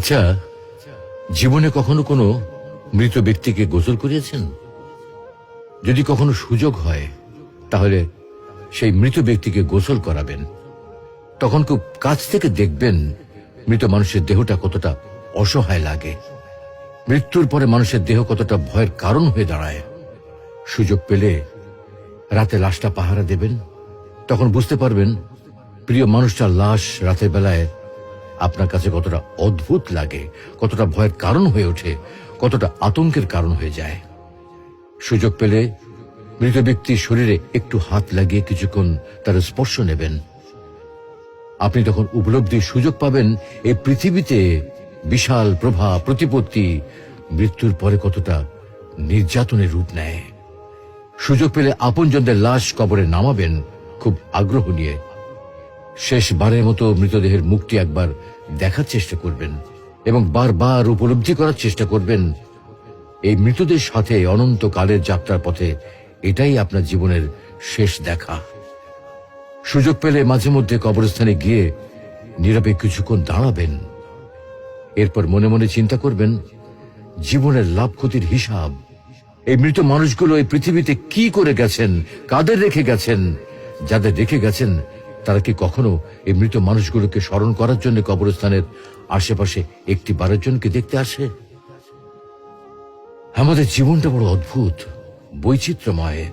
আচ্ছা, জীবনে কখনো কোনো মৃত ব্যক্তিকে গোসল করিয়েছেন? যদি কখনো সুযোগ হয় তাহলে সেই মৃত ব্যক্তিকে গোসল করাবেন। তখন খুব কাছ থেকে দেখবেন মৃত মানুষের দেহটা কতটা অসহায় লাগে, মৃত্যুর পরে মানুষের দেহ কতটা ভয়ের কারণ হয়ে দাঁড়ায়। সুযোগ পেলে রাতে লাশটা পাহারা দেবেন, তখন বুঝতে পারবেন প্রিয় মানুষটার লাশ রাতের বেলায় আপনার কাছে কতটা অদ্ভুত লাগে, কতটা ভয়ের কারণ হয়ে ওঠে, কতটা আতঙ্কের কারণ হয়ে যায়। সুযোগ পেলে মৃত ব্যক্তির শরীরে একটু হাত লাগিয়ে কিছুক্ষণ তার স্পর্শ নেবেন। আপনি তখন উপলব্ধির সুযোগ পাবেন এই পৃথিবীতে বিশাল প্রভাব প্রতিপত্তি মৃত্যুর পরে কতটা নির্যাতনের রূপ নেয়। সুযোগ পেলে আপনজনদের লাশ কবরে নামাবেন খুব আগ্রহ নিয়ে। শেষবারের মতো মৃতদেহের মুখটি একবার দেখার চেষ্টা করবেন এবং বারবার উপলব্ধি করার চেষ্টা করবেন এই মৃতদের সাথে অনন্তকালের যাত্রার পথে এটাই আপনার জীবনের শেষ দেখা। সুযোগ পেলে মাঝে মধ্যে কবরস্থানে গিয়ে নীরবে কিছুক্ষণ দাঁড়াবেন। এরপর মনে মনে চিন্তা করবেন জীবনের লাভ ক্ষতির হিসাব। এই মৃত মানুষগুলো এই পৃথিবীতে কি করে গেছেন, কাদের রেখে গেছেন। যাদের রেখে গেছেন তারা কি কখনো এই মৃত মানুষগুলোকে স্মরণ করার জন্য কবরস্থানের আশেপাশে একটি বারের জনকে দেখতে আসে? আমাদের জীবনটা বড় অদ্ভুত, বৈচিত্র্যময়।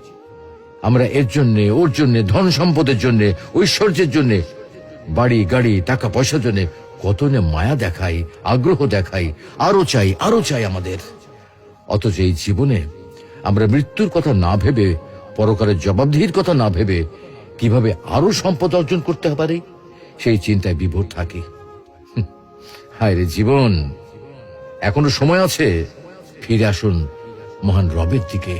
আমরা এর জন্য ওর জন্য, ধন সম্পদের জন্য, ঐশ্বর্যের জন্য, বাড়ি গাড়ি টাকা পয়সার জন্য কত না মায়া দেখাই, আগ্রহ দেখাই, আরো চাই আমাদের। অথচ এই জীবনে আমরা মৃত্যুর কথা না ভেবে, পরকালের জবাবদিহির কথা না ভেবে কিভাবে আরো সম্পদ অর্জন করতে পারি সেই চিন্তায় বিভোর থাকি। হায় রে জীবন, এখনো সময় আছে, ফিরে আসুন মহান রবের দিকে।